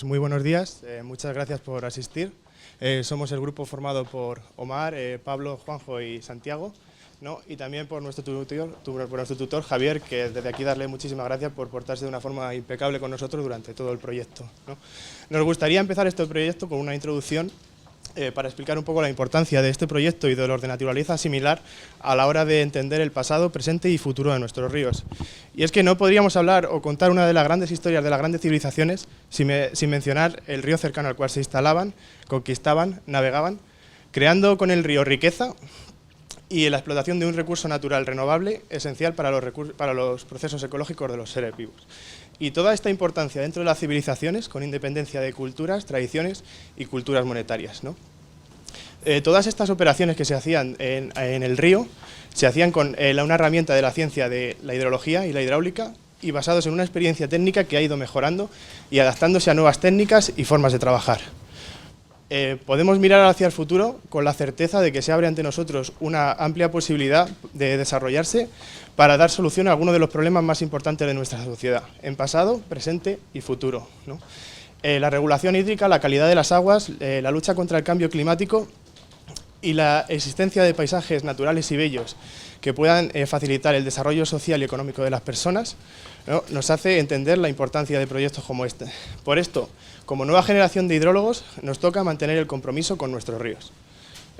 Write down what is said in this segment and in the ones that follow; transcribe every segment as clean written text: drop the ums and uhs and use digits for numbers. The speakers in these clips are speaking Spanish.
Muy buenos días, muchas gracias por asistir. Somos el grupo formado por Omar, Pablo, Juanjo y Santiago, ¿no? Y también por nuestro tutor Javier, que desde aquí darle muchísimas gracias por portarse de una forma impecable con nosotros durante todo el proyecto, ¿no? Nos gustaría empezar este proyecto con una introducción para explicar un poco la importancia de este proyecto y de los de naturaleza similar a la hora de entender el pasado, presente y futuro de nuestros ríos. Y es que no podríamos hablar o contar una de las grandes historias de las grandes civilizaciones sin mencionar el río cercano al cual se instalaban, conquistaban, navegaban, creando con el río riqueza y la explotación de un recurso natural renovable esencial para los procesos ecológicos de los seres vivos. Y toda esta importancia dentro de las civilizaciones, con independencia de culturas, tradiciones y culturas monetarias, ¿no? Todas estas operaciones que se hacían en el río se hacían con una herramienta de la ciencia de la hidrología y la hidráulica y basados en una experiencia técnica que ha ido mejorando y adaptándose a nuevas técnicas y formas de trabajar. Podemos mirar hacia el futuro con la certeza de que se abre ante nosotros una amplia posibilidad de desarrollarse para dar solución a algunos de los problemas más importantes de nuestra sociedad, en pasado, presente y futuro, ¿no? La regulación hídrica, la calidad de las aguas, la lucha contra el cambio climático y la existencia de paisajes naturales y bellos que puedan facilitar el desarrollo social y económico de las personas, ¿no? Nos hace entender la importancia de proyectos como este. Por esto, como nueva generación de hidrólogos, nos toca mantener el compromiso con nuestros ríos.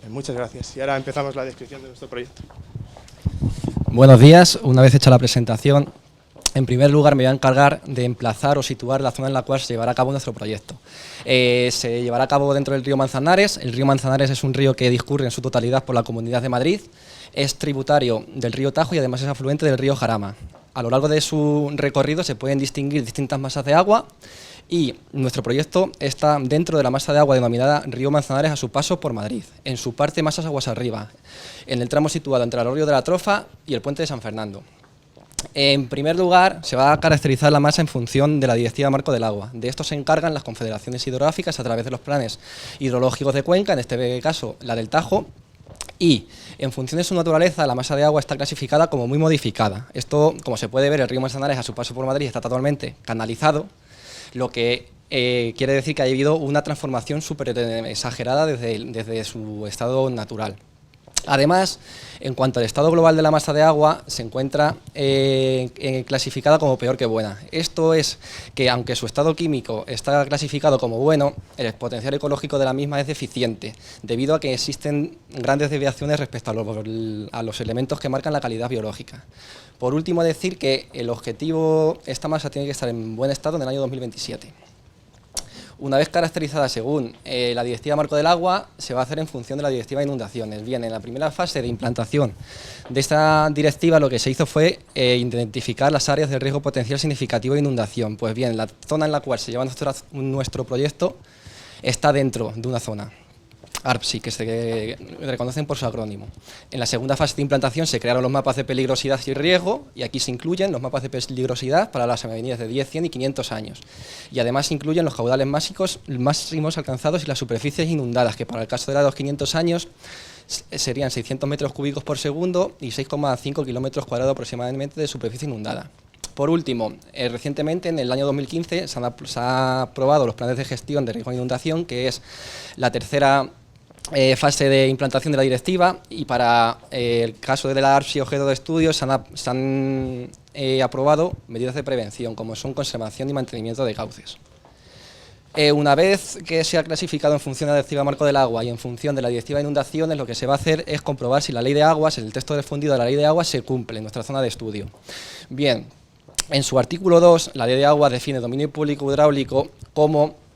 Muchas gracias. Y ahora empezamos la descripción de nuestro proyecto. Buenos días. Una vez hecha la presentación, en primer lugar me voy a encargar de emplazar o situar la zona en la cual se llevará a cabo nuestro proyecto. Se llevará a cabo dentro del río Manzanares. El río Manzanares es un río que discurre en su totalidad por la Comunidad de Madrid, es tributario del río Tajo y además es afluente del río Jarama. A lo largo de su recorrido se pueden distinguir distintas masas de agua y nuestro proyecto está dentro de la masa de agua denominada río Manzanares a su paso por Madrid, en su parte masas aguas arriba, en el tramo situado entre el arroyo de la Trofa y el puente de San Fernando. En primer lugar, se va a caracterizar la masa en función de la Directiva Marco del Agua. De esto se encargan las confederaciones hidrográficas a través de los planes hidrológicos de cuenca, en este caso la del Tajo, y en función de su naturaleza la masa de agua está clasificada como muy modificada. Esto, como se puede ver, el río Manzanares a su paso por Madrid está totalmente canalizado, lo que quiere decir que ha habido una transformación súper exagerada desde su estado natural. Además, en cuanto al estado global de la masa de agua, se encuentra clasificada como peor que buena. Esto es que, aunque su estado químico está clasificado como bueno, el potencial ecológico de la misma es deficiente, debido a que existen grandes desviaciones respecto a los elementos que marcan la calidad biológica. Por último, decir que el objetivo, esta masa tiene que estar en buen estado en el año 2027. Una vez caracterizada según la Directiva Marco del Agua, se va a hacer en función de la Directiva de Inundaciones. Bien, en la primera fase de implantación de esta directiva lo que se hizo fue identificar las áreas de riesgo potencial significativo de inundación. Pues bien, la zona en la cual se lleva nuestro proyecto está dentro de una zona ARPSI, que se reconocen por su acrónimo. En la segunda fase de implantación se crearon los mapas de peligrosidad y riesgo, y aquí se incluyen los mapas de peligrosidad para las avenidas de 10, 100 y 500 años. Y además se incluyen los caudales máximos alcanzados y las superficies inundadas, que para el caso de la de los 500 años serían 600 metros cúbicos por segundo y 6,5 kilómetros cuadrados aproximadamente de superficie inundada. Por último, recientemente, en el año 2015, se han aprobado los planes de gestión de riesgo de inundación, que es la tercera fase de implantación de la directiva, y para el caso de la ARPSI objeto de estudio se han aprobado medidas de prevención, como son conservación y mantenimiento de cauces. Una vez que se ha clasificado en función de la Directiva Marco del Agua y en función de la Directiva de Inundaciones, lo que se va a hacer es comprobar si la Ley de Aguas, el texto difundido de la Ley de Aguas, se cumple en nuestra zona de estudio. Bien, en su artículo 2, la Ley de Aguas define dominio público hidráulico como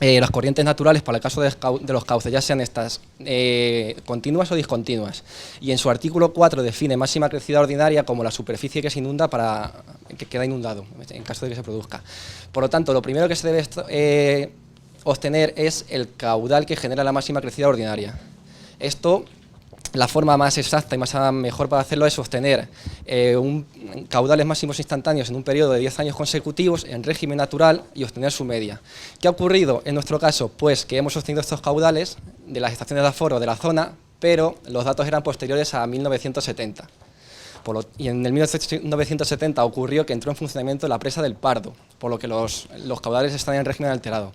las corrientes naturales para el caso de los cauces, ya sean estas continuas o discontinuas. Y en su artículo 4 define máxima crecida ordinaria como la superficie que se inunda que queda inundado, en caso de que se produzca. Por lo tanto, lo primero que se debe obtener es el caudal que genera la máxima crecida ordinaria. Esto, la forma más exacta y mejor para hacerlo es obtener caudales máximos instantáneos en un periodo de 10 años consecutivos en régimen natural y obtener su media. ¿Qué ha ocurrido en nuestro caso? Pues que hemos obtenido estos caudales de las estaciones de aforo de la zona, pero los datos eran posteriores a 1970. Y en el 1970 ocurrió que entró en funcionamiento la presa del Pardo, por lo que los caudales están en régimen alterado.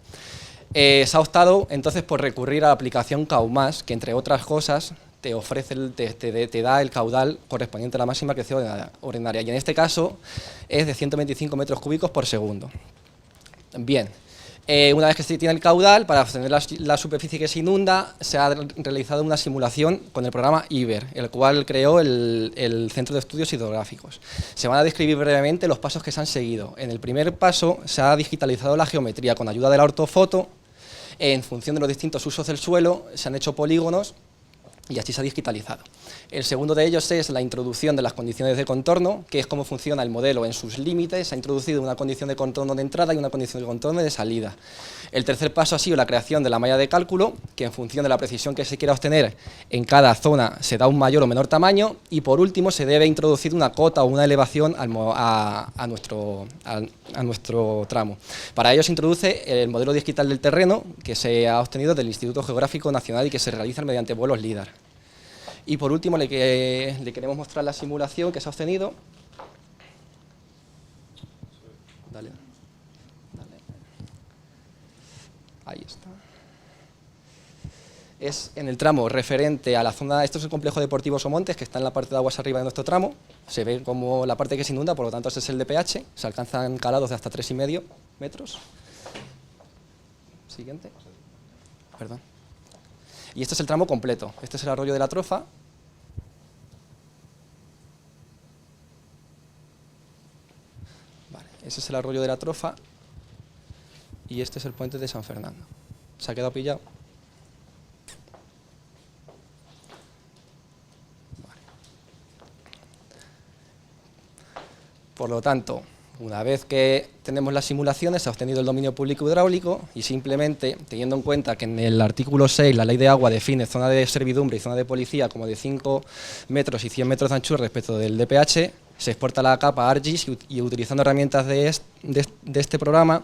Se ha optado entonces por recurrir a la aplicación CAUMAS, que entre otras cosas te ofrece, te da el caudal correspondiente a la máxima creciente ordinaria, y en este caso es de 125 metros cúbicos por segundo. Bien, una vez que se tiene el caudal, para obtener la superficie que se inunda, se ha realizado una simulación con el programa IBER, el cual creó el Centro de Estudios Hidrográficos. Se van a describir brevemente los pasos que se han seguido. En el primer paso se ha digitalizado la geometría con ayuda de la ortofoto. En función de los distintos usos del suelo, se han hecho polígonos y así se ha digitalizado. El segundo de ellos es la introducción de las condiciones de contorno, que es cómo funciona el modelo en sus límites. Se ha introducido una condición de contorno de entrada y una condición de contorno de salida. El tercer paso ha sido la creación de la malla de cálculo, que en función de la precisión que se quiera obtener en cada zona se da un mayor o menor tamaño, y por último se debe introducir una cota o una elevación a nuestro tramo. Para ello se introduce el modelo digital del terreno, que se ha obtenido del Instituto Geográfico Nacional y que se realiza mediante vuelos LIDAR. Y por último le queremos mostrar la simulación que se ha obtenido. Dale. Ahí está. Es en el tramo referente a la zona, esto es el complejo deportivo Somontes, que está en la parte de aguas arriba de nuestro tramo. Se ve como la parte que se inunda, por lo tanto ese es el DPH, se alcanzan calados de hasta 3,5 metros. Siguiente. Perdón. Y este es el tramo completo. Este es el arroyo de la Trofa. Vale, ese es el arroyo de la Trofa. Y este es el puente de San Fernando. ¿Se ha quedado pillado? Vale. Por lo tanto, una vez que tenemos las simulaciones, se ha obtenido el dominio público hidráulico y simplemente, teniendo en cuenta que en el artículo 6 la ley de agua define zona de servidumbre y zona de policía como de 5 metros y 100 metros de anchura respecto del DPH, se exporta la capa ARGIS y utilizando herramientas de este programa,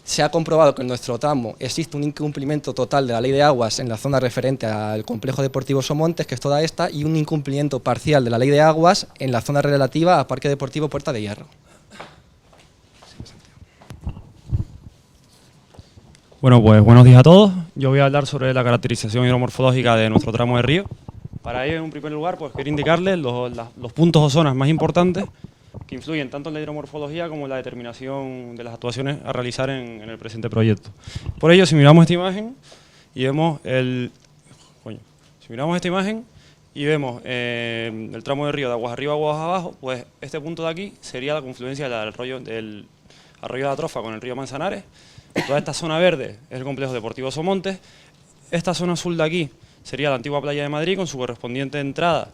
se ha comprobado que en nuestro tramo existe un incumplimiento total de la ley de aguas en la zona referente al complejo deportivo Somontes, que es toda esta, y un incumplimiento parcial de la ley de aguas en la zona relativa al Parque Deportivo Puerta de Hierro. Bueno, pues buenos días a todos. Yo voy a hablar sobre la caracterización hidromorfológica de nuestro tramo de río. Para ello, en un primer lugar, pues quiero indicarles los puntos o zonas más importantes que influyen tanto en la hidromorfología como en la determinación de las actuaciones a realizar en el presente proyecto. Por ello, si miramos esta imagen y vemos el tramo de río de aguas arriba, aguas abajo, pues este punto de aquí sería la confluencia del arroyo de la Trofa con el río Manzanares. Toda esta zona verde es el complejo deportivo Somontes. Esta zona azul de aquí sería la antigua playa de Madrid con su correspondiente entrada,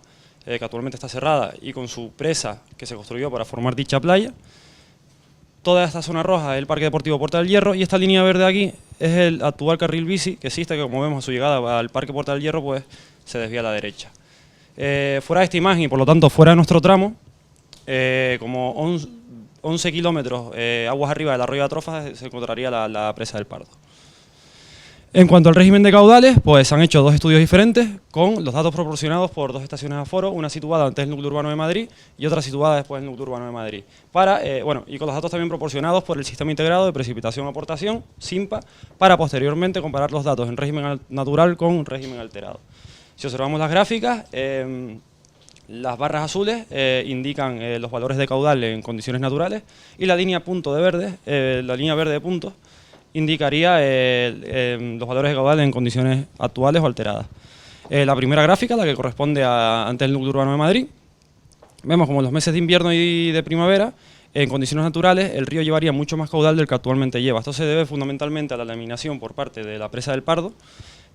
que actualmente está cerrada, y con su presa que se construyó para formar dicha playa. Toda esta zona roja es el Parque Deportivo Puerta del Hierro, y esta línea verde de aquí es el actual carril bici que existe, que como vemos a su llegada al Parque Puerta del Hierro pues se desvía a la derecha. Fuera de esta imagen y por lo tanto fuera de nuestro tramo, como 11 kilómetros aguas arriba del arroyo de la Trofa se encontraría la presa del Pardo. En cuanto al régimen de caudales, pues se han hecho dos estudios diferentes con los datos proporcionados por dos estaciones de aforo, una situada antes del núcleo urbano de Madrid y otra situada después del núcleo urbano de Madrid. Y con los datos también proporcionados por el Sistema Integrado de Precipitación-Aportación, SIMPA, para posteriormente comparar los datos en régimen natural con régimen alterado. Si observamos las gráficas, las barras azules indican los valores de caudal en condiciones naturales y la línea verde de puntos indicaría los valores de caudal en condiciones actuales o alteradas. La primera gráfica, la que corresponde antes del núcleo urbano de Madrid, vemos como en los meses de invierno y de primavera, en condiciones naturales, el río llevaría mucho más caudal del que actualmente lleva. Esto se debe fundamentalmente a la eliminación por parte de la presa del Pardo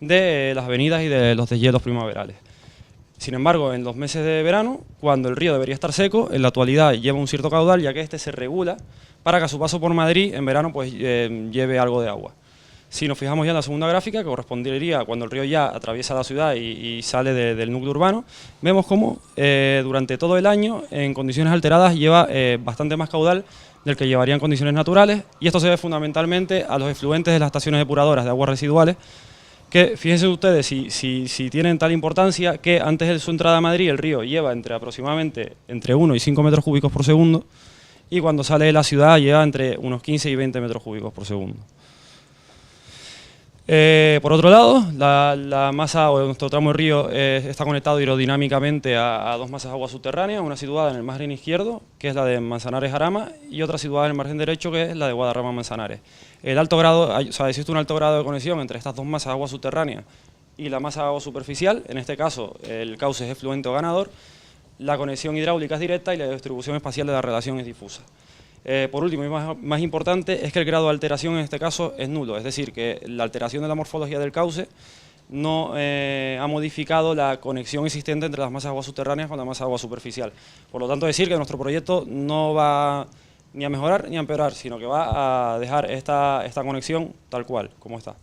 de las avenidas y de los deshielos primaverales. Sin embargo, en los meses de verano, cuando el río debería estar seco, en la actualidad lleva un cierto caudal, ya que este se regula para que a su paso por Madrid en verano pues lleve algo de agua. Si nos fijamos ya en la segunda gráfica, que correspondería cuando el río ya atraviesa la ciudad y sale del núcleo urbano, vemos cómo durante todo el año, en condiciones alteradas, lleva bastante más caudal del que llevaría en condiciones naturales, y esto se debe fundamentalmente a los efluentes de las estaciones depuradoras de aguas residuales, que fíjense ustedes si tienen tal importancia que antes de su entrada a Madrid el río lleva aproximadamente entre 1 y 5 metros cúbicos por segundo y cuando sale de la ciudad lleva entre unos 15 y 20 metros cúbicos por segundo. Por otro lado, la masa o nuestro tramo de río está conectado hidrodinámicamente a dos masas de agua subterránea, una situada en el margen izquierdo, que es la de Manzanares-Jarama, y otra situada en el margen derecho, que es la de Guadarrama-Manzanares. Existe un alto grado de conexión entre estas dos masas de agua subterránea y la masa de agua superficial, en este caso el cauce es efluente o ganador, la conexión hidráulica es directa y la distribución espacial de la relación es difusa. Por último y más importante es que el grado de alteración en este caso es nulo, es decir, que la alteración de la morfología del cauce no ha modificado la conexión existente entre las masas de agua subterráneas con la masa de agua superficial. Por lo tanto, decir que nuestro proyecto no va ni a mejorar ni a empeorar, sino que va a dejar esta conexión tal cual, como está.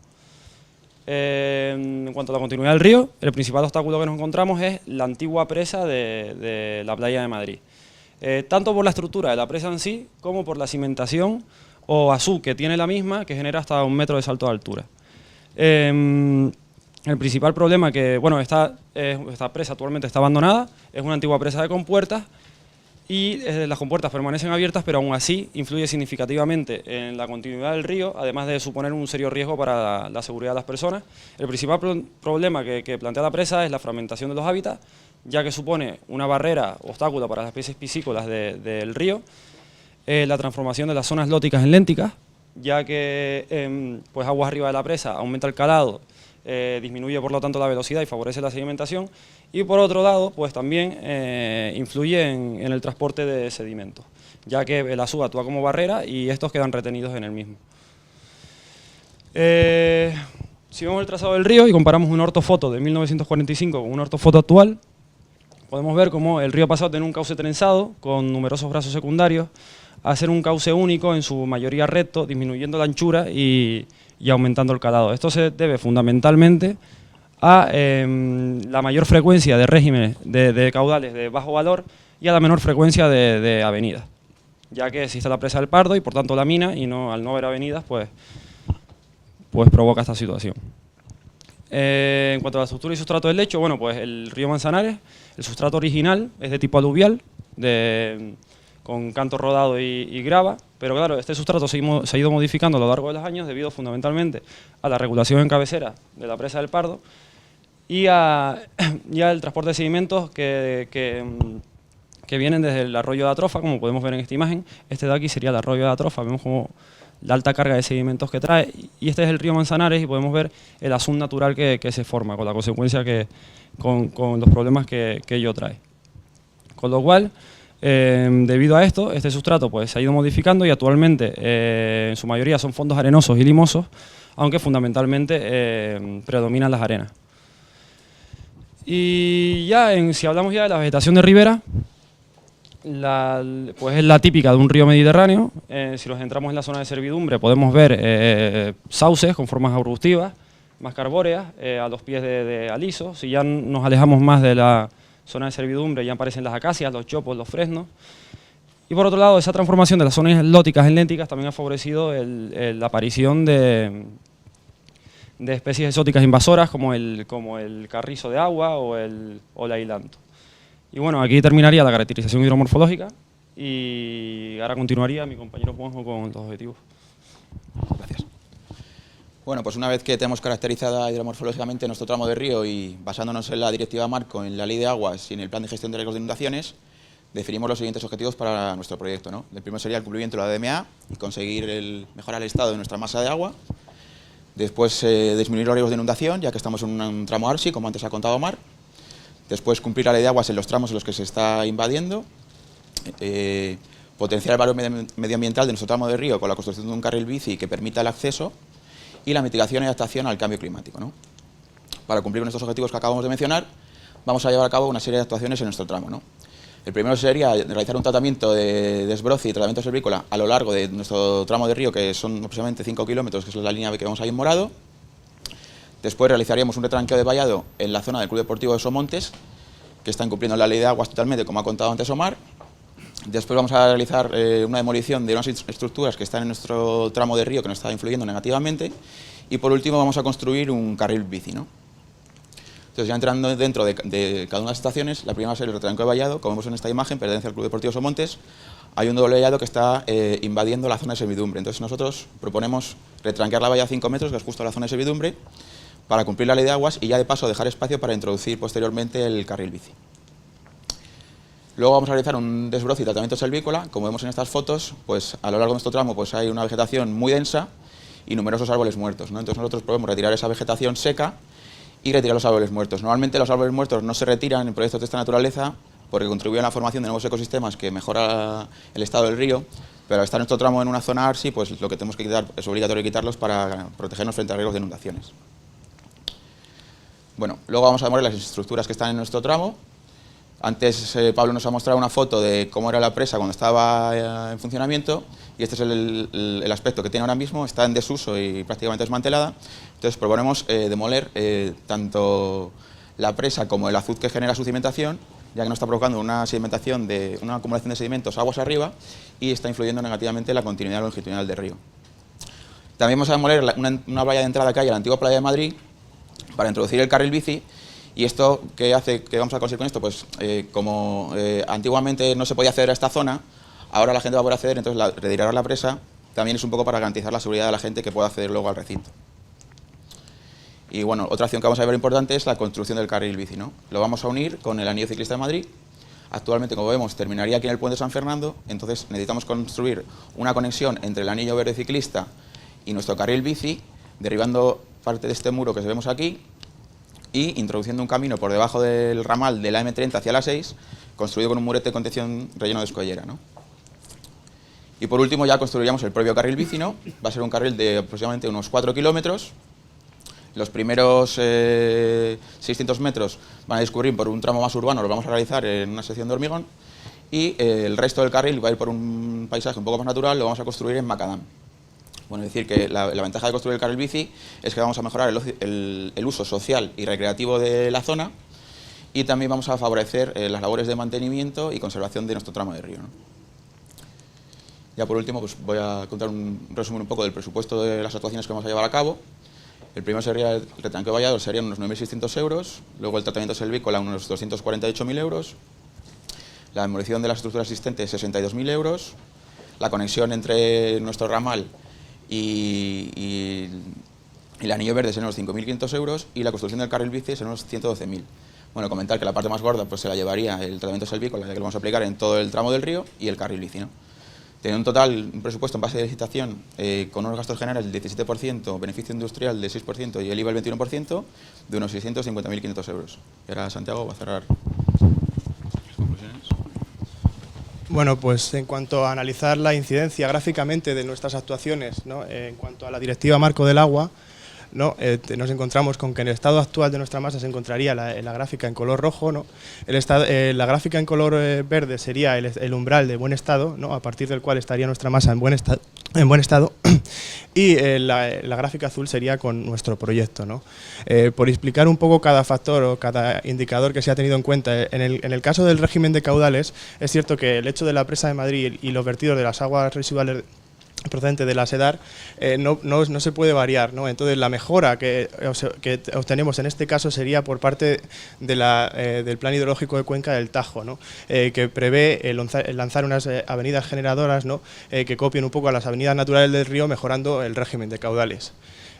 En cuanto a la continuidad del río, el principal obstáculo que nos encontramos es la antigua presa de la playa de Madrid. Tanto por la estructura de la presa en sí, como por la cimentación o azul que tiene la misma, que genera hasta 1 metro de salto de altura. El principal problema que, bueno, esta presa actualmente está abandonada, es una antigua presa de compuertas, y las compuertas permanecen abiertas, pero aún así influye significativamente en la continuidad del río, además de suponer un serio riesgo para la seguridad de las personas. El principal problema que plantea la presa es la fragmentación de los hábitats, ya que supone una barrera, obstáculo para las especies piscícolas del río, la transformación de las zonas lóticas en lénticas, ya que pues aguas arriba de la presa aumenta el calado, disminuye por lo tanto la velocidad y favorece la sedimentación, y por otro lado pues también influye en el transporte de sedimentos, ya que el azú actúa como barrera y estos quedan retenidos en el mismo. Si vemos el trazado del río y comparamos una ortofoto de 1945 con una ortofoto actual, podemos ver cómo el río ha pasado de tener un cauce trenzado con numerosos brazos secundarios a ser un cauce único, en su mayoría recto, disminuyendo la anchura y aumentando el calado. Esto se debe fundamentalmente a la mayor frecuencia de regímenes de caudales de bajo valor y a la menor frecuencia de avenidas, ya que existe la presa del Pardo y por tanto la mina, y al no haber avenidas pues provoca esta situación. En cuanto a la estructura y sustrato del lecho, bueno, pues el río Manzanares, el sustrato original es de tipo aluvial, con canto rodado y grava, pero claro, este sustrato se ha ido modificando a lo largo de los años debido fundamentalmente a la regulación en cabecera de la presa del Pardo y al transporte de sedimentos que vienen desde el arroyo de Atrofa, como podemos ver en esta imagen. Este de aquí sería el arroyo de Atrofa, vemos como la alta carga de sedimentos que trae, y este es el río Manzanares y podemos ver el azul natural que se forma, con la consecuencia con los problemas que ello trae. Con lo cual, debido a esto, este sustrato pues, se ha ido modificando y actualmente en su mayoría son fondos arenosos y limosos, aunque fundamentalmente predominan las arenas. Y si hablamos ya de la vegetación de ribera, pues es la típica de un río mediterráneo. Si nos centramos en la zona de servidumbre podemos ver sauces con formas arbustivas, más carbóreas, a los pies de alisos. Si ya nos alejamos más de la zona de servidumbre ya aparecen las acacias, los chopos, los fresnos. Y por otro lado, esa transformación de las zonas lóticas en lénticas también ha favorecido la aparición de especies exóticas invasoras como el carrizo de agua o el ailanto. Y bueno, aquí terminaría la caracterización hidromorfológica y ahora continuaría mi compañero Juanjo con los objetivos. Gracias. Bueno, pues una vez que tenemos caracterizada hidromorfológicamente nuestro tramo de río y basándonos en la Directiva Marco, en la Ley de Aguas y en el Plan de Gestión de Riesgos de Inundaciones, definimos los siguientes objetivos para nuestro proyecto, ¿no? El primero sería el cumplimiento de la DMA y conseguir mejorar el estado de nuestra masa de agua. Después, disminuir los riesgos de inundación, ya que estamos en un tramo ARSI, como antes ha contado Omar. Después, cumplir la ley de aguas en los tramos en los que se está invadiendo. Potenciar el valor medioambiental de nuestro tramo de río con la construcción de un carril bici que permita el acceso. Y la mitigación y adaptación al cambio climático, ¿no? Para cumplir con estos objetivos que acabamos de mencionar, vamos a llevar a cabo una serie de actuaciones en nuestro tramo, ¿no? El primero sería realizar un tratamiento de desbroce y tratamiento silvícola a lo largo de nuestro tramo de río, que son aproximadamente 5 kilómetros, que es la línea que vemos ahí en morado. Después realizaríamos un retranqueo de vallado en la zona del Club Deportivo de Somontes, que está incumpliendo la ley de aguas totalmente, como ha contado antes Omar. Después vamos a realizar una demolición de unas estructuras que están en nuestro tramo de río que nos está influyendo negativamente. Y por último vamos a construir un carril bici, ¿no? Entonces, ya entrando dentro de cada una de las estaciones, la primera va a ser el retranco de vallado. Como vemos en esta imagen, pertenece al Club Deportivo Somontes. Hay un doble vallado que está invadiendo la zona de servidumbre. Entonces nosotros proponemos retranquear la valla a 5 metros, que es justo la zona de servidumbre, para cumplir la ley de aguas y ya de paso dejar espacio para introducir posteriormente el carril bici. Luego vamos a realizar un desbroce y tratamiento selvícola. Como vemos en estas fotos, pues a lo largo de nuestro tramo pues hay una vegetación muy densa y numerosos árboles muertos, ¿no? Entonces nosotros podemos retirar esa vegetación seca y retirar los árboles muertos. Normalmente los árboles muertos no se retiran en proyectos de esta naturaleza porque contribuyen a la formación de nuevos ecosistemas que mejora el estado del río, pero al estar nuestro tramo en una zona ARSI, pues lo que tenemos que quitar, es obligatorio quitarlos para protegernos frente a riesgos de inundaciones. Bueno, luego vamos a ver las estructuras que están en nuestro tramo. Antes Pablo nos ha mostrado una foto de cómo era la presa cuando estaba en funcionamiento y este es el aspecto que tiene ahora mismo, está en desuso y prácticamente desmantelada. Entonces proponemos demoler tanto la presa como el azud que genera su cimentación, ya que nos está provocando una sedimentación una acumulación de sedimentos aguas arriba y está influyendo negativamente en la continuidad longitudinal del río. También vamos a demoler una playa de entrada que hay a la antigua playa de Madrid para introducir el carril bici. ¿Y esto qué hace? ¿Qué vamos a conseguir con esto? Pues como antiguamente no se podía acceder a esta zona, ahora la gente va a poder acceder, entonces retirar la presa también es un poco para garantizar la seguridad de la gente que pueda acceder luego al recinto. Y bueno, otra acción que vamos a ver importante es la construcción del carril bici, ¿no? Lo vamos a unir con el anillo ciclista de Madrid. Actualmente, como vemos, terminaría aquí en el puente San Fernando, entonces necesitamos construir una conexión entre el anillo verde ciclista y nuestro carril bici, derribando parte de este muro que vemos aquí y introduciendo un camino por debajo del ramal de la M30 hacia la 6, construido con un murete de contención relleno de escollera, ¿no? Y por último ya construiríamos el propio carril bici, ¿no? Va a ser un carril de aproximadamente unos 4 kilómetros. Los primeros 600 metros van a discurrir por un tramo más urbano, lo vamos a realizar en una sección de hormigón, y el resto del carril va a ir por un paisaje un poco más natural, lo vamos a construir en macadam. Bueno, es decir, que la ventaja de construir el carril bici es que vamos a mejorar el uso social y recreativo de la zona y también vamos a favorecer las labores de mantenimiento y conservación de nuestro tramo de río, ¿no? Ya por último, pues voy a contar un resumen un poco del presupuesto de las actuaciones que vamos a llevar a cabo. El primero sería el retranqueo de vallado, serían unos 9.600 euros, luego el tratamiento selvícola unos 248.000 euros, la demolición de las estructuras existentes 62.000 euros, la conexión entre nuestro ramal y el anillo verde serían unos 5.500 euros y la construcción del carril bici serían unos 112.000. Bueno, comentar que la parte más gorda pues se la llevaría el tratamiento selvícola, que lo vamos a aplicar en todo el tramo del río, y el carril bici, ¿no? Tiene un total, un presupuesto en base de licitación con unos gastos generales del 17%, beneficio industrial del 6% y el IVA del 21%, de unos 650.500 euros. Y ahora Santiago va a cerrar las conclusiones. Bueno, pues en cuanto a analizar la incidencia gráficamente de nuestras actuaciones, ¿no? En cuanto a la Directiva Marco del Agua, ¿no? Nos encontramos con que en el estado actual de nuestra masa se encontraría la gráfica en color rojo, ¿no? La gráfica en color verde sería el umbral de buen estado, ¿no? A partir del cual estaría nuestra masa en buen estado y la gráfica azul sería con nuestro proyecto, ¿no? Por explicar un poco cada factor o cada indicador que se ha tenido en cuenta, en el caso del régimen de caudales, es cierto que el hecho de la presa de Madrid y los vertidos de las aguas residuales procedente de la SEDAR no se puede variar, ¿no? Entonces la mejora que obtenemos en este caso sería por parte del plan hidrológico de cuenca del Tajo, ¿no? Que prevé el lanzar unas avenidas generadoras, ¿no? Que copien un poco a las avenidas naturales del río, mejorando el régimen de caudales.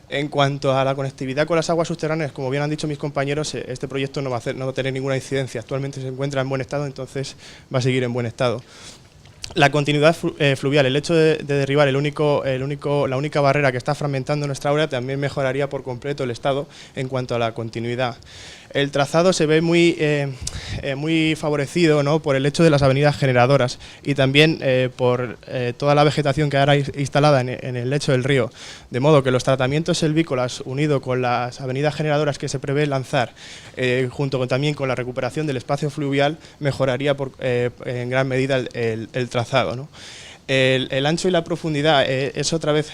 En cuanto a la conectividad con las aguas subterráneas, como bien han dicho mis compañeros, este proyecto no va a tener ninguna incidencia. Actualmente se encuentra en buen estado, entonces va a seguir en buen estado. La continuidad fluvial, el hecho de derribar la única barrera que está fragmentando nuestra área también mejoraría por completo el estado en cuanto a la continuidad. El trazado se ve muy favorecido, ¿no? Por el hecho de las avenidas generadoras y también por toda la vegetación que ahora instalada en el lecho del río, de modo que los tratamientos selvícolas unidos con las avenidas generadoras que se prevé lanzar, junto también con la recuperación del espacio fluvial, mejoraría en gran medida el trazado, ¿no? El ancho y la profundidad es otra vez,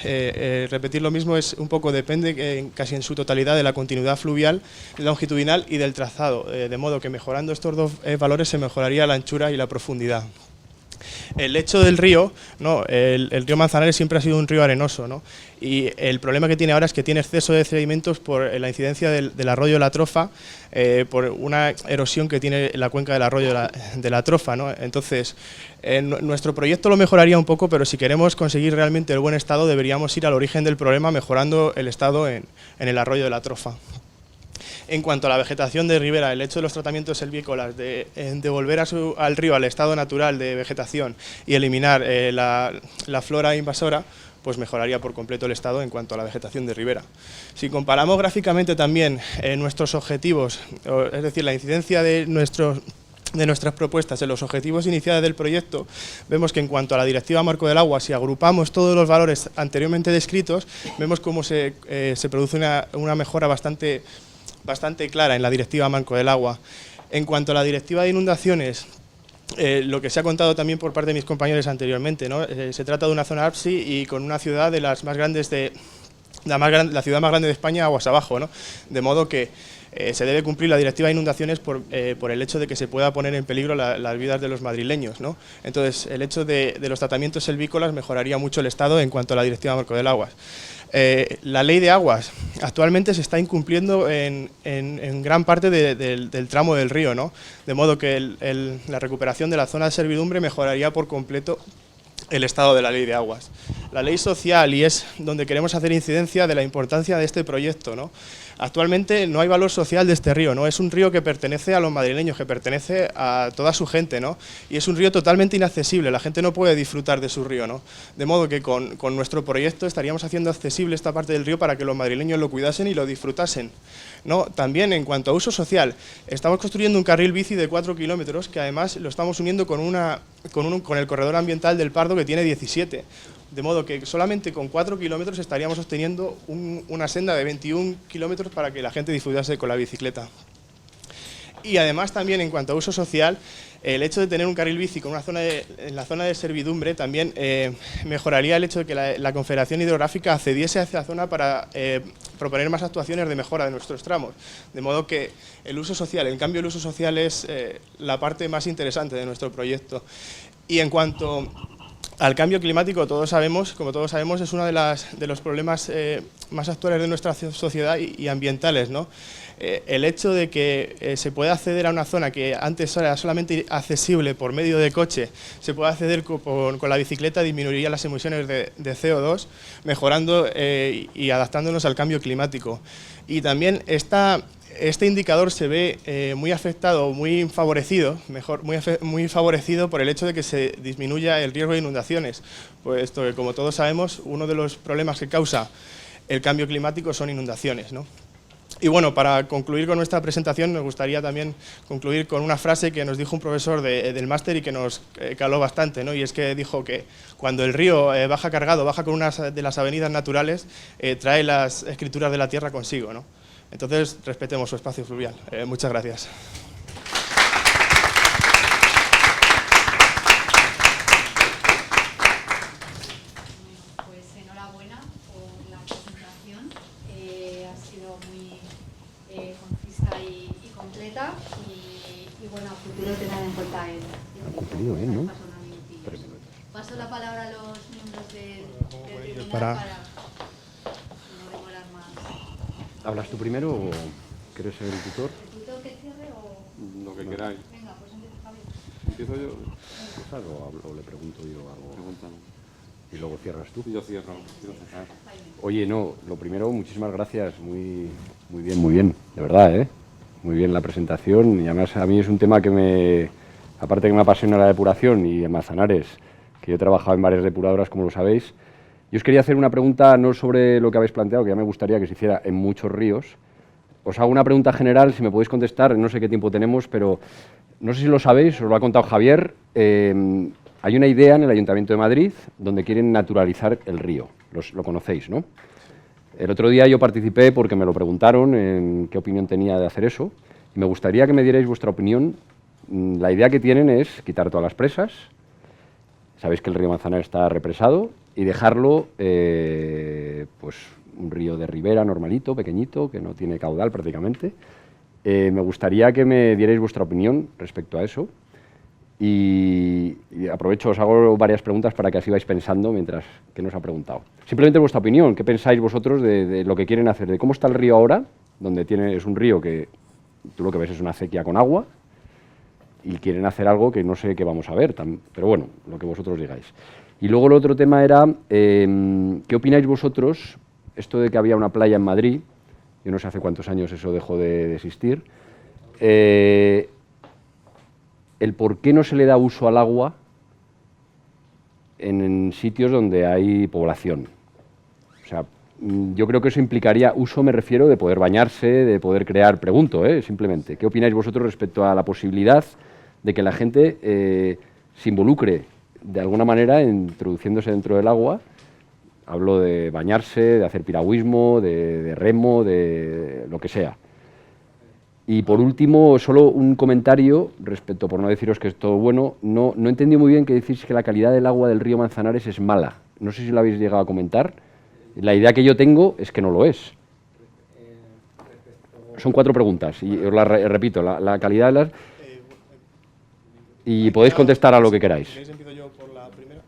repetir lo mismo, es un poco, depende casi en su totalidad de la continuidad fluvial, longitudinal y del trazado, de modo que mejorando estos dos valores se mejoraría la anchura y la profundidad. El lecho del río, ¿no? El río Manzanares siempre ha sido un río arenoso, ¿no? Y el problema que tiene ahora es que tiene exceso de sedimentos por la incidencia del arroyo de la Trofa, por una erosión que tiene la cuenca del arroyo de la Trofa, ¿no? Entonces, nuestro proyecto lo mejoraría un poco, pero si queremos conseguir realmente el buen estado, deberíamos ir al origen del problema, mejorando el estado en el arroyo de la Trofa. En cuanto a la vegetación de ribera, el hecho de los tratamientos selvícolas, de devolver al río al estado natural de vegetación y eliminar la flora invasora, pues mejoraría por completo el estado en cuanto a la vegetación de ribera. Si comparamos gráficamente también nuestros objetivos, es decir, la incidencia de nuestras propuestas en los objetivos iniciales del proyecto, vemos que en cuanto a la Directiva Marco del Agua, si agrupamos todos los valores anteriormente descritos, vemos cómo se produce una mejora bastante clara en la Directiva Marco del Agua. En cuanto a la Directiva de Inundaciones, lo que se ha contado también por parte de mis compañeros anteriormente, ¿no? Se trata de una zona APSI y con una ciudad de las más grandes la ciudad más grande de España aguas abajo, ¿no? De modo que se debe cumplir la Directiva de Inundaciones por el hecho de que se pueda poner en peligro las vidas de los madrileños, ¿no? Entonces, el hecho de los tratamientos selvícolas mejoraría mucho el estado en cuanto a la Directiva Marco del Agua. La ley de aguas actualmente se está incumpliendo en gran parte del tramo del río, ¿no? De modo que la recuperación de la zona de servidumbre mejoraría por completo el estado de la ley de aguas. La ley social, y es donde queremos hacer incidencia de la importancia de este proyecto, ¿no? Actualmente no hay valor social de este río, ¿no? Es un río que pertenece a los madrileños, que pertenece a toda su gente, ¿no? Y es un río totalmente inaccesible, la gente no puede disfrutar de su río, ¿no? De modo que con nuestro proyecto estaríamos haciendo accesible esta parte del río para que los madrileños lo cuidasen y lo disfrutasen, ¿no? También en cuanto a uso social, estamos construyendo un carril bici de 4 kilómetros que además lo estamos uniendo con el corredor ambiental del Pardo, que tiene 17. De modo que solamente con 4 kilómetros estaríamos obteniendo una senda de 21 kilómetros para que la gente disfrutase con la bicicleta. Y además también en cuanto a uso social, el hecho de tener un carril bici con en la zona de servidumbre también mejoraría el hecho de que la Confederación Hidrográfica accediese a esa zona para proponer más actuaciones de mejora de nuestros tramos. De modo que el uso social, en cambio el uso social es la parte más interesante de nuestro proyecto. Y en cuanto al cambio climático, como todos sabemos, es uno de los problemas más actuales de nuestra sociedad y ambientales, ¿no? El hecho de que se pueda acceder a una zona que antes era solamente accesible por medio de coche, se pueda acceder con la bicicleta, disminuiría las emisiones de CO2, mejorando y adaptándonos al cambio climático. Y también este indicador se ve muy afectado, muy favorecido por el hecho de que se disminuya el riesgo de inundaciones, puesto que, como todos sabemos, uno de los problemas que causa el cambio climático son inundaciones, ¿no? Y bueno, para concluir con nuestra presentación, nos gustaría también concluir con una frase que nos dijo un profesor del máster y que nos caló bastante, ¿no? Y es que dijo que cuando el río baja cargado, baja con una de las avenidas naturales, trae las escrituras de la tierra consigo, ¿no? Entonces, respetemos su espacio fluvial. Muchas gracias. Pues enhorabuena por la presentación. Ha sido muy concisa y completa. Y bueno, a futuro tener en cuenta el ¿no? Paso la palabra a los miembros del tribunal para no demorar más. ¿Hablas tú primero o quieres ser el tutor? ¿El tutor que cierre o...? Lo que queráis. Venga, pues empieza Javier. ¿Empiezo yo? O le pregunto yo algo Pregúntame. y luego cierras tú. Yo cierro. Quiero cerrar. Oye, no, lo primero, muchísimas gracias, muy bien, de verdad, ¿eh? Muy bien la presentación y además a mí es un tema que aparte que me apasiona la depuración y en Manzanares, que yo he trabajado en varias depuradoras, como lo sabéis. Yo os quería hacer una pregunta no sobre lo que habéis planteado, que ya me gustaría que se hiciera en muchos ríos. Os hago una pregunta general, si me podéis contestar, no sé qué tiempo tenemos, pero no sé si lo sabéis, os lo ha contado Javier. Hay una idea en el Ayuntamiento de Madrid donde quieren naturalizar el río. Lo conocéis, ¿no? El otro día yo participé porque me lo preguntaron en qué opinión tenía de hacer eso. Y me gustaría que me dierais vuestra opinión. La idea que tienen es quitar todas las presas. Sabéis que el río Manzanares está represado y dejarlo, pues, un río de ribera normalito, pequeñito, que no tiene caudal prácticamente. Me gustaría que me dierais vuestra opinión respecto a eso. y aprovecho, os hago varias preguntas para que así vais pensando mientras que nos ha preguntado. Simplemente vuestra opinión, ¿qué pensáis vosotros de lo que quieren hacer? De cómo está el río ahora, donde es un río que tú lo que ves es una acequia con agua, y quieren hacer algo que no sé qué vamos a ver, pero bueno, lo que vosotros digáis. Y luego el otro tema era, ¿qué opináis vosotros? Esto de que había una playa en Madrid, yo no sé hace cuántos años eso dejó de existir, el por qué no se le da uso al agua en sitios donde hay población. O sea, yo creo que eso implicaría uso, me refiero, de poder bañarse, de poder crear, pregunto, simplemente, ¿qué opináis vosotros respecto a la posibilidad de que la gente se involucre de alguna manera introduciéndose dentro del agua? Hablo de bañarse, de hacer piragüismo, de remo, de lo que sea. Y por último, solo un comentario respecto, por no deciros que es todo bueno, no entendí muy bien que decís que la calidad del agua del río Manzanares es mala. No sé si lo habéis llegado a comentar. La idea que yo tengo es que no lo es. Son 4 preguntas y os las repito. La calidad de las... Y podéis contestar a lo que queráis. Empiezo yo por la primera.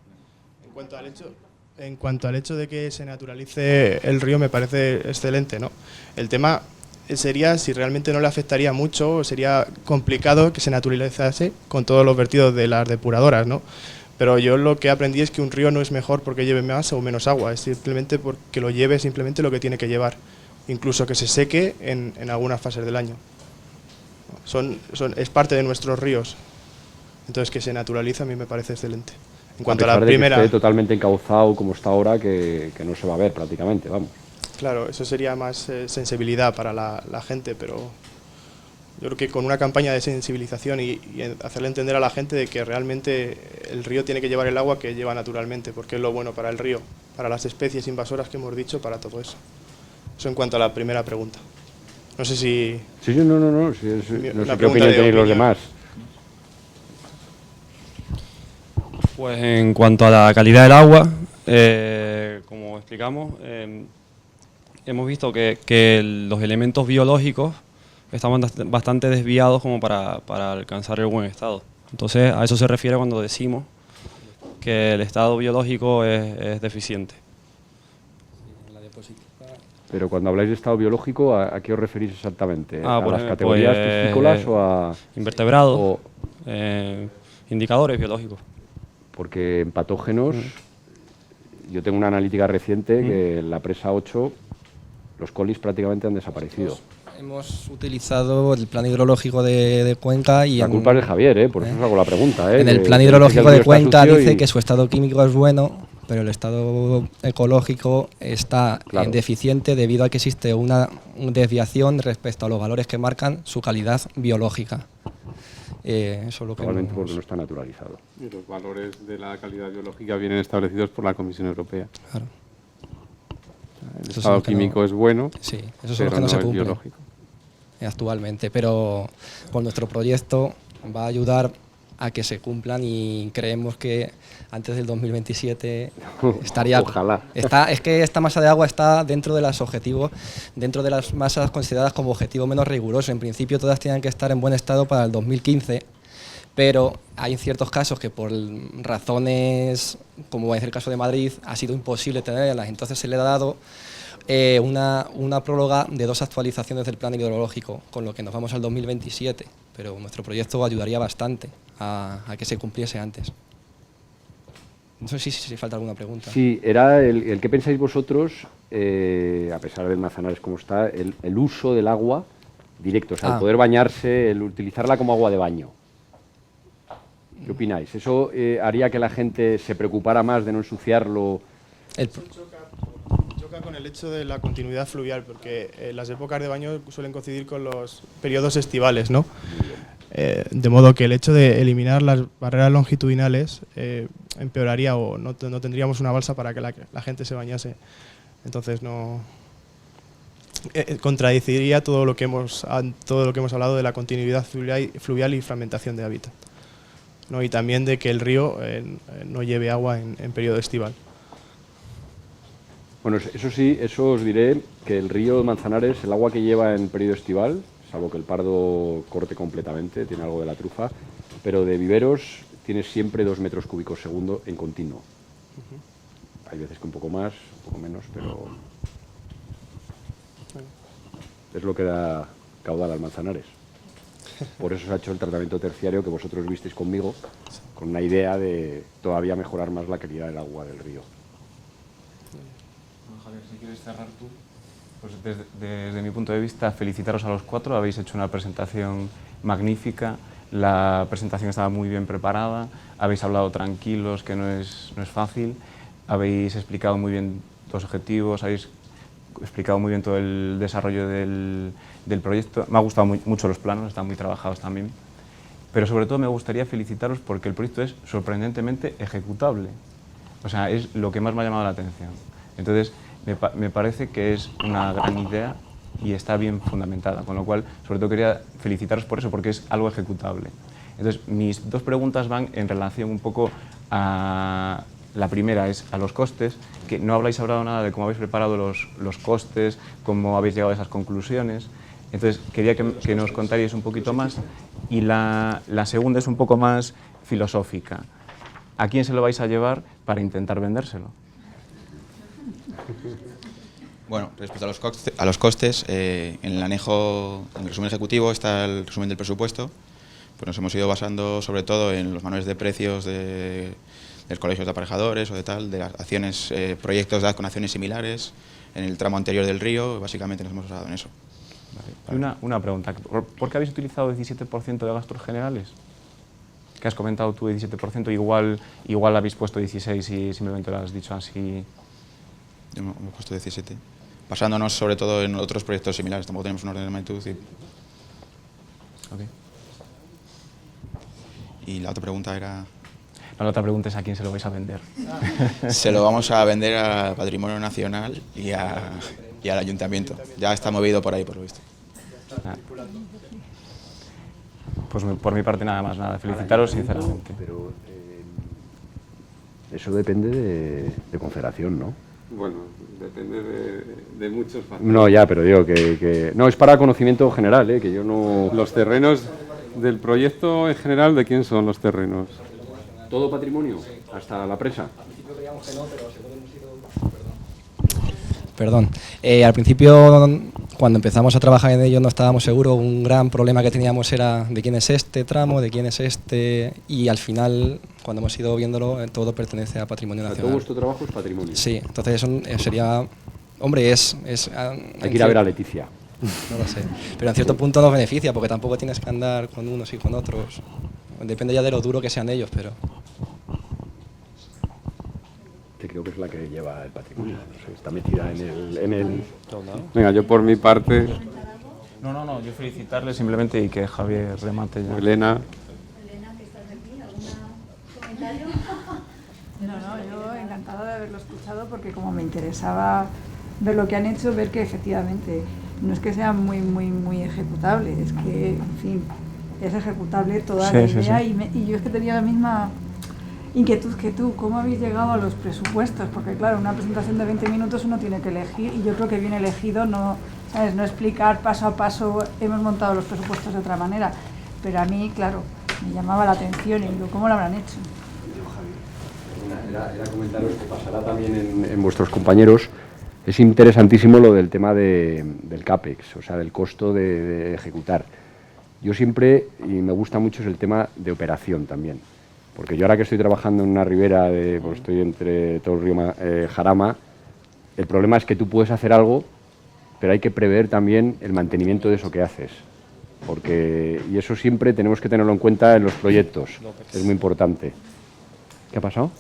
En cuanto al hecho de que se naturalice el río, me parece excelente, ¿no? El tema sería si realmente no le afectaría mucho, o sería complicado que se naturalizase con todos los vertidos de las depuradoras, ¿no? Pero yo lo que aprendí es que un río no es mejor porque lleve más o menos agua, es simplemente porque lo lleve simplemente lo que tiene que llevar, incluso que se seque en algunas fases del año. Es parte de nuestros ríos, entonces que se naturaliza a mí me parece excelente. En cuanto a la primera, que esté totalmente encauzado como está ahora, que no se va a ver prácticamente, vamos. Claro, eso sería más sensibilidad para la gente, pero yo creo que con una campaña de sensibilización y hacerle entender a la gente de que realmente el río tiene que llevar el agua que lleva naturalmente, porque es lo bueno para el río, para las especies invasoras que hemos dicho, para todo eso. Eso en cuanto a la primera pregunta. No sé si... Sí, no. no sé qué opinión tenéis los demás. Pues en cuanto a la calidad del agua, como explicamos, hemos visto que los elementos biológicos están bastante desviados como para alcanzar el buen estado. Entonces, a eso se refiere cuando decimos que el estado biológico es deficiente. Pero cuando habláis de estado biológico, ¿a qué os referís exactamente? ¿A por las ejemplo, categorías piscícolas o a...? Invertebrados, indicadores biológicos. Porque en patógenos, yo tengo una analítica reciente que en la presa 8 los colis prácticamente han desaparecido. Hemos utilizado el plan hidrológico de Cuenca y... La culpa es de Javier, por eso os hago la pregunta. En el plan hidrológico de Cuenca dice que su estado químico es bueno, pero el estado ecológico está deficiente debido a que existe una desviación respecto a los valores que marcan su calidad biológica. Eso es lo que probablemente porque no está naturalizado. Y los valores de la calidad biológica vienen establecidos por la Comisión Europea. Claro. El estado químico es bueno, sí, eso es lo que no se cumple biológico actualmente, pero con nuestro proyecto va a ayudar a que se cumplan y creemos que antes del 2027 estaría... Ojalá. Es que esta masa de agua está dentro de los objetivos, dentro de las masas consideradas como objetivo menos riguroso. En principio todas tienen que estar en buen estado para el 2015, pero hay ciertos casos que por razones, como es el caso de Madrid, ha sido imposible tenerlas. Entonces se le ha dado una prórroga de 2 actualizaciones del plan hidrológico, con lo que nos vamos al 2027, pero nuestro proyecto ayudaría bastante a que se cumpliese antes. No sé si falta alguna pregunta. Sí, era el que pensáis vosotros, a pesar del Manzanares como está, el uso del agua directo, o sea, el poder bañarse, el utilizarla como agua de baño. ¿Qué opináis? ¿Eso haría que la gente se preocupara más de no ensuciarlo? Choca con el hecho de la continuidad fluvial, porque las épocas de baño suelen coincidir con los periodos estivales, ¿no? De modo que el hecho de eliminar las barreras longitudinales empeoraría o no tendríamos una balsa para que la gente se bañase. Entonces no contradeciría todo lo que hemos hablado de la continuidad fluvial y fragmentación de hábitat, ¿no? Y también de que el río no lleve agua en periodo estival. Bueno, eso sí, eso os diré, que el río Manzanares, el agua que lleva en periodo estival, salvo que el Pardo corte completamente, tiene algo de la trufa, pero de viveros tienes siempre 2 metros cúbicos segundo en continuo. Hay veces que un poco más, un poco menos, pero es lo que da caudal al Manzanares. Por eso se ha hecho el tratamiento terciario que vosotros visteis conmigo, con una idea de todavía mejorar más la calidad del agua del río. Bueno, Javier, si quieres cerrar tú. Pues desde mi punto de vista, felicitaros a los 4, habéis hecho una presentación magnífica, la presentación estaba muy bien preparada, habéis hablado tranquilos, que no es fácil, habéis explicado muy bien los objetivos, habéis explicado muy bien todo el desarrollo del proyecto. Me ha gustado mucho los planos, están muy trabajados también, pero sobre todo me gustaría felicitaros porque el proyecto es sorprendentemente ejecutable, o sea, es lo que más me ha llamado la atención. Entonces, me parece que es una gran idea y está bien fundamentada, con lo cual, sobre todo quería felicitaros por eso, porque es algo ejecutable. Entonces, mis 2 preguntas van en relación un poco a... La primera es a los costes, que no habláis hablado nada de cómo habéis preparado los costes, cómo habéis llegado a esas conclusiones. Entonces, quería que nos contarais un poquito más. Y la segunda es un poco más filosófica. ¿A quién se lo vais a llevar para intentar vendérselo? Bueno, respecto a los costes, en el anejo, en el resumen ejecutivo está el resumen del presupuesto. Pues nos hemos ido basando sobre todo en los manuales de precios del colegio de aparejadores o de tal, de las acciones, proyectos de con acciones similares en el tramo anterior del río. Básicamente nos hemos basado en eso. Vale. Una pregunta, ¿por qué habéis utilizado 17% de gastos generales? Que has comentado tú 17%, igual habéis puesto 16 y simplemente lo has dicho así. Yo me he puesto 17. Basándonos sobre todo en otros proyectos similares, tampoco tenemos un orden de magnitud. Y la otra pregunta era... La otra pregunta es a quién se lo vais a vender. Se lo vamos a vender al Patrimonio Nacional y al Ayuntamiento. Ya está movido por ahí, por lo visto. Pues por mi parte nada más, nada. Felicitaros sinceramente. Pero eso depende de Confederación, ¿no? Bueno, depende de muchos factores. No, ya, pero digo que... No, es para conocimiento general, que yo no... Los terrenos del proyecto en general, ¿de quién son los terrenos? ¿Todo patrimonio? ¿Hasta la presa? Perdón. Al principio, cuando empezamos a trabajar en ello, no estábamos seguros. Un gran problema que teníamos era de quién es este tramo, de quién es este... Y al final, cuando hemos ido viéndolo, todo pertenece a Patrimonio Nacional. Todo vuestro trabajo es patrimonio. Sí, entonces eso sería... Hombre, hay que ir a ver a Leticia. No lo sé. Pero en cierto punto nos beneficia, porque tampoco tienes que andar con unos y con otros. Depende ya de lo duro que sean ellos, pero... Creo que es la que lleva el patrimonio. No sé, está metida en el... Venga, yo por mi parte... No, yo felicitarle simplemente y que Javier remate ya. Elena... Elena, que estás aquí, ¿algún comentario? No, yo encantada de haberlo escuchado porque como me interesaba ver lo que han hecho, ver que efectivamente no es que sea muy ejecutable, es que, en fin, es ejecutable toda la idea. Sí. Y yo es que tenía la misma inquietud que tú, ¿cómo habéis llegado a los presupuestos? Porque claro, una presentación de 20 minutos uno tiene que elegir y yo creo que bien elegido, no, ¿sabes? No explicar paso a paso, hemos montado los presupuestos de otra manera, pero a mí, claro, me llamaba la atención y digo, ¿cómo lo habrán hecho? Era comentaros que pasará también en vuestros compañeros. Es interesantísimo lo del tema del CAPEX, o sea, del costo de ejecutar. Yo siempre, y me gusta mucho, es el tema de operación también. Porque yo ahora que estoy trabajando en una ribera, pues estoy entre todo el río Jarama, el problema es que tú puedes hacer algo, pero hay que prever también el mantenimiento de eso que haces. Y eso siempre tenemos que tenerlo en cuenta en los proyectos, es muy importante. ¿Qué ha pasado?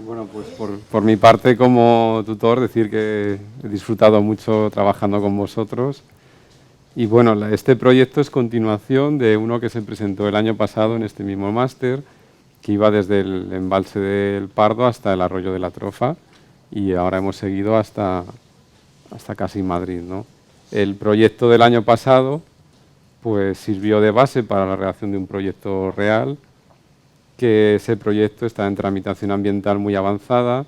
Bueno, pues por mi parte como tutor decir que he disfrutado mucho trabajando con vosotros y bueno, este proyecto es continuación de uno que se presentó el año pasado en este mismo máster, que iba desde el embalse del Pardo hasta el arroyo de la Trofa y ahora hemos seguido hasta casi Madrid, ¿no? El proyecto del año pasado pues sirvió de base para la redacción de un proyecto real, que ese proyecto está en tramitación ambiental muy avanzada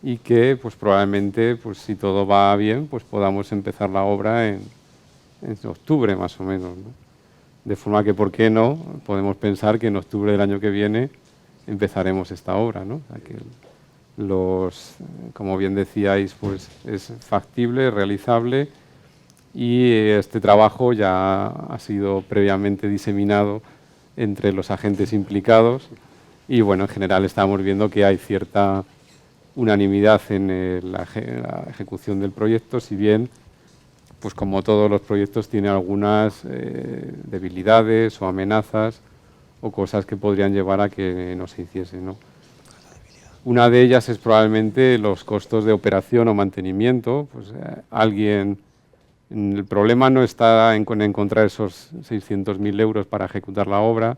y que pues probablemente, pues si todo va bien, pues podamos empezar la obra en en octubre más o menos, ¿no? De forma que, ¿por qué no? Podemos pensar que en octubre del año que viene empezaremos esta obra, ¿no? O sea, que como bien decíais, pues es factible, realizable, y este trabajo ya ha sido previamente diseminado entre los agentes implicados y, bueno, en general estamos viendo que hay cierta unanimidad en la ejecución del proyecto, si bien, pues como todos los proyectos, tiene algunas debilidades o amenazas o cosas que podrían llevar a que no se hiciese, ¿no? Una de ellas es probablemente los costos de operación o mantenimiento. Pues el problema no está en encontrar esos 600.000 euros para ejecutar la obra,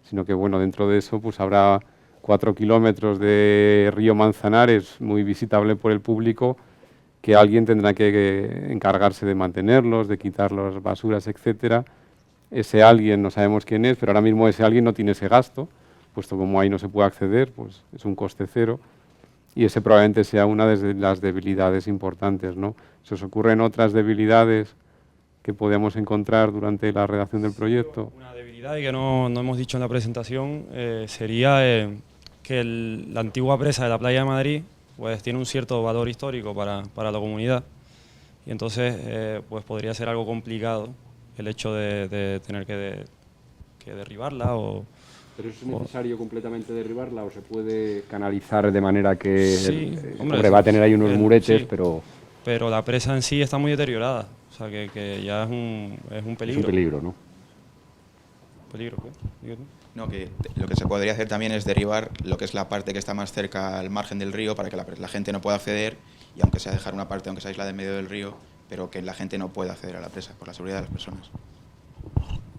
sino que, bueno, dentro de eso pues habrá 4 kilómetros de río Manzanares muy visitable por el público, que alguien tendrá que encargarse de mantenerlos, de quitar las basuras, etcétera. Ese alguien no sabemos quién es, pero ahora mismo ese alguien no tiene ese gasto, puesto como ahí no se puede acceder, pues es un coste cero, y ese probablemente sea una de las debilidades importantes, ¿no? ¿Se os ocurren otras debilidades que podemos encontrar durante la redacción del proyecto? Una debilidad y que no hemos dicho en la presentación sería que la antigua presa de la playa de Madrid pues tiene un cierto valor histórico para la comunidad, y entonces pues podría ser algo complicado el hecho de tener que derribarla o... ¿Pero es necesario completamente derribarla o se puede canalizar de manera que hombre, va a tener ahí unos muretes, sí, pero la presa en sí está muy deteriorada, o sea que ya es un peligro. Es un peligro, ¿no? ¿Peligro qué? No, que lo que se podría hacer también es derribar lo que es la parte que está más cerca al margen del río para que la gente no pueda acceder, y aunque sea dejar una parte, aunque sea aislada en medio del río, pero que la gente no pueda acceder a la presa por la seguridad de las personas.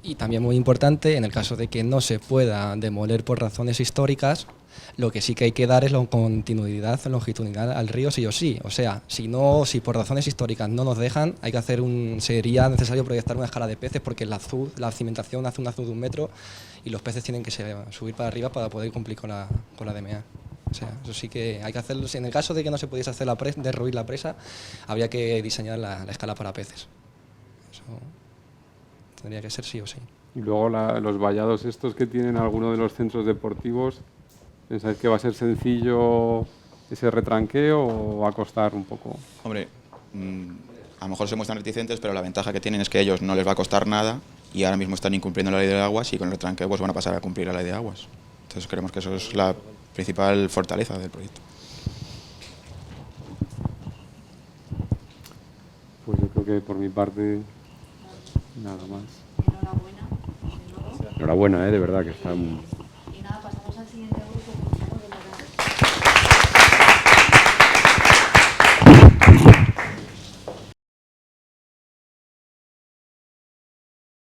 Y también muy importante, en el caso de que no se pueda demoler por razones históricas, lo que sí que hay que dar es la continuidad longitudinal al río sí o sí. O sea, si por razones históricas no nos dejan, sería necesario proyectar una escala de peces, porque la cimentación hace un azud de 1 metro y los peces tienen que subir para arriba para poder cumplir con la DMA. O sea, eso sí que hay que hacerlo. En el caso de que no se pudiese hacer derruir la presa, habría que diseñar la escala para peces. Eso tendría que ser sí o sí. Y luego los vallados estos que tienen algunos de los centros deportivos, ¿pensáis que va a ser sencillo ese retranqueo o va a costar un poco? Hombre, a lo mejor se muestran reticentes, pero la ventaja que tienen es que a ellos no les va a costar nada y ahora mismo están incumpliendo la ley de aguas, y con el retranqueo pues van a pasar a cumplir la ley de aguas. Entonces creemos que eso es la principal fortaleza del proyecto. Pues yo creo que por mi parte nada más. Enhorabuena. enhorabuena, de verdad, que están